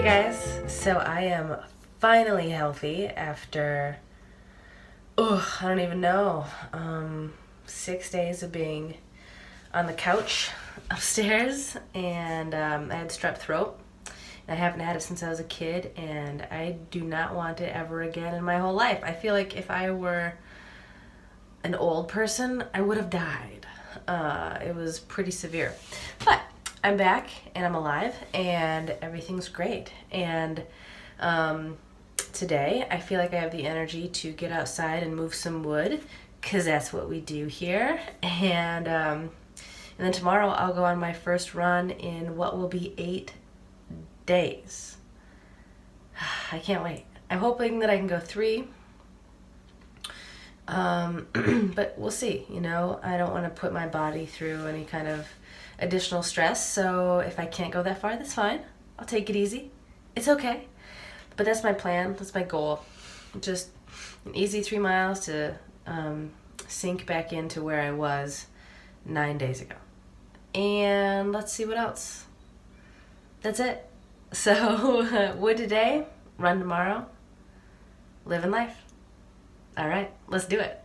Hey guys, so I am finally healthy after, I don't even know, 6 days of being on the couch upstairs, and I had strep throat. I haven't had it since I was a kid, and I do not want it ever again in my whole life. I feel like if I were an old person, I would have died. It was pretty severe. But I'm back and I'm alive and everything's great. And today I feel like I have the energy to get outside and move some wood because that's what we do here. And then tomorrow I'll go on my first run in what will be 8 days. I can't wait. I'm hoping that I can go 3. But we'll see. I don't want to put my body through any kind of additional stress. So if I can't go that far, that's fine. I'll take it easy. It's okay. But that's my plan. That's my goal. Just an easy 3 miles to sink back into where I was 9 days ago. And let's see what else. That's it. So wood today, run tomorrow, living life. All right, let's do it.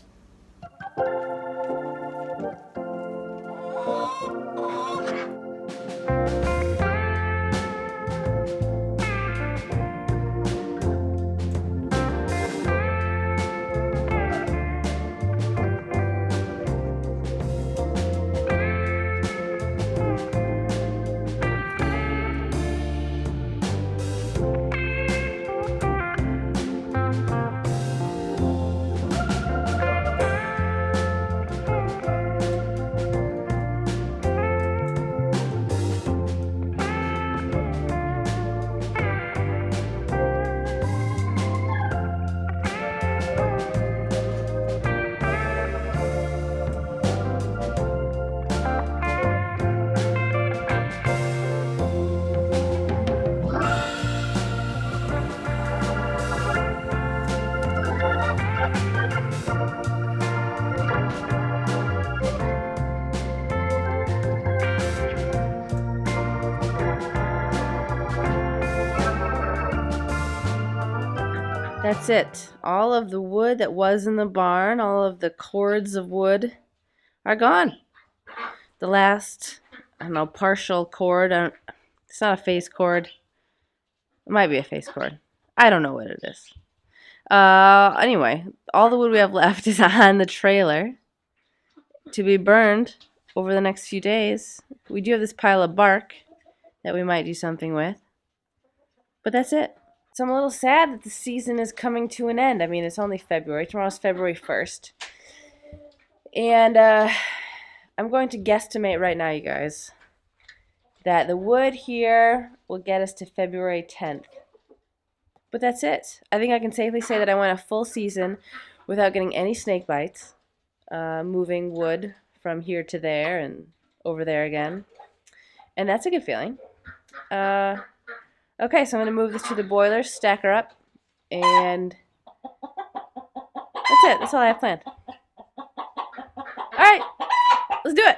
That's it. All of the wood that was in the barn, all of the cords of wood are gone. The last, partial cord, it's not a face cord. It might be a face cord. I don't know what it is. Anyway, all the wood we have left is on the trailer to be burned over the next few days. We do have this pile of bark that we might do something with. But that's it. So I'm a little sad that the season is coming to an end. I mean, it's only February. Tomorrow's February 1st. And I'm going to guesstimate right now, you guys, that the wood here will get us to February 10th. But that's it. I think I can safely say that I went a full season without getting any snake bites, moving wood from here to there and over there again. And that's a good feeling. Okay, so I'm going to move this to the boiler, stack her up, and that's it. That's all I have planned. All right, let's do it.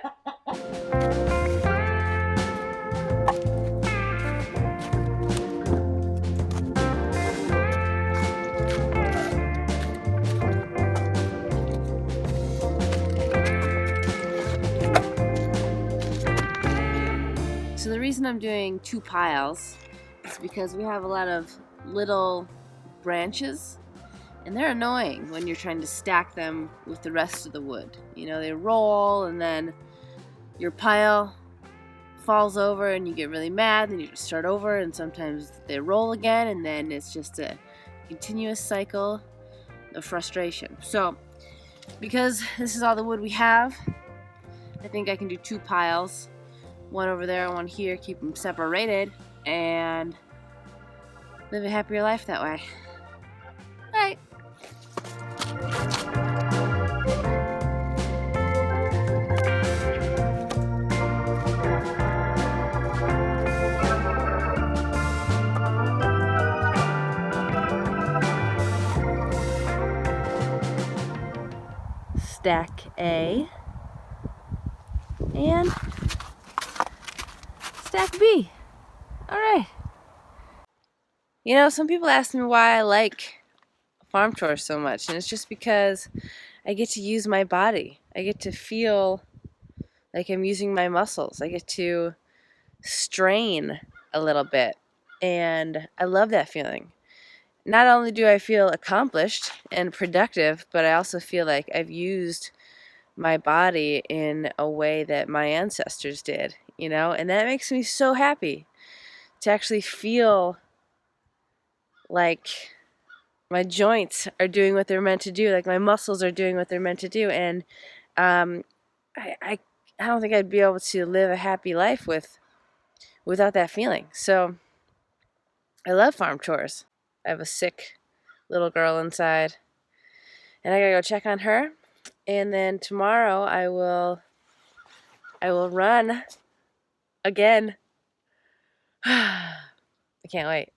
So the reason I'm doing 2 piles is because we have a lot of little branches, and they're annoying when you're trying to stack them with the rest of the wood. They roll, and then your pile falls over and you get really mad, and you just start over, and sometimes they roll again, and then it's just a continuous cycle of frustration. So because this is all the wood we have, I think I can do 2 piles, one over there, one here, keep them separated, and live a happier life that way. All right. Stack A and stack B. All right. Some people ask me why I like farm chores so much, and it's just because I get to use my body. I get to feel like I'm using my muscles. I get to strain a little bit, and I love that feeling. Not only do I feel accomplished and productive, but I also feel like I've used my body in a way that my ancestors did, and that makes me so happy to actually feel like my joints are doing what they're meant to do, like my muscles are doing what they're meant to do, and um, I don't think I'd be able to live a happy life without that feeling. So I love farm chores. I have a sick little girl inside, and I gotta go check on her. And then tomorrow I will run again. I can't wait.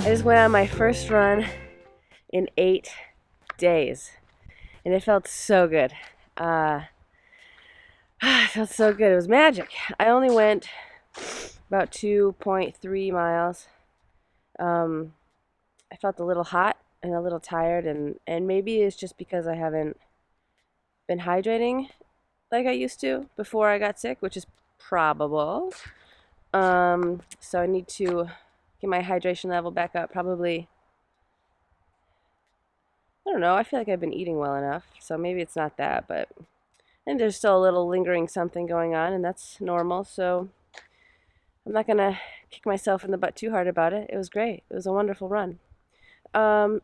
I just went on my first run in 8 days, and it felt so good. It felt so good. It was magic. I only went about 2.3 miles. I felt a little hot and a little tired, and maybe it's just because I haven't been hydrating like I used to before I got sick, which is probable. So I need to get my hydration level back up. Probably, I don't know. I feel like I've been eating well enough, so maybe it's not that, but I think there's still a little lingering something going on, and that's normal. So I'm not gonna kick myself in the butt too hard about it. It was great. It was a wonderful run. Um,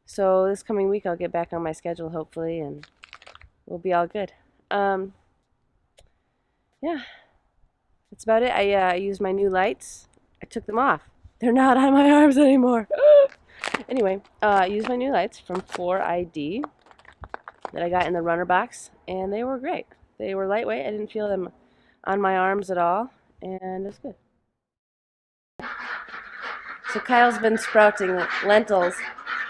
so this coming week I'll get back on my schedule hopefully, and we'll be all good. Yeah, that's about it. I used my new lights. I took them off. They're not on my arms anymore. Anyway, I used my new lights from 4ID that I got in the runner box, and they were great. They were lightweight. I didn't feel them on my arms at all, and it was good. So Kyle's been sprouting lentils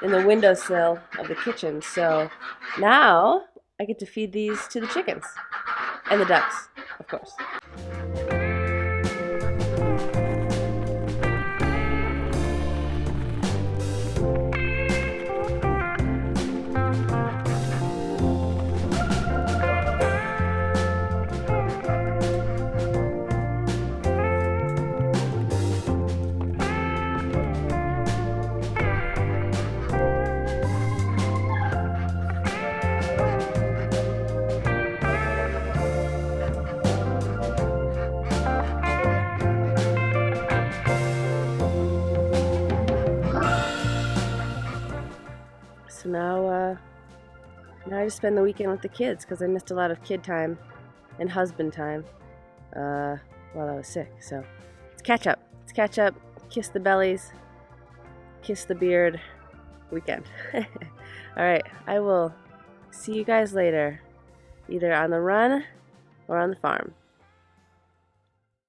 in the windowsill of the kitchen, so now I get to feed these to the chickens and the ducks, of course. So now I just spend the weekend with the kids because I missed a lot of kid time and husband time while I was sick. So it's catch up. It's catch up. Kiss the bellies. Kiss the beard. Weekend. All right. I will see you guys later, either on the run or on the farm.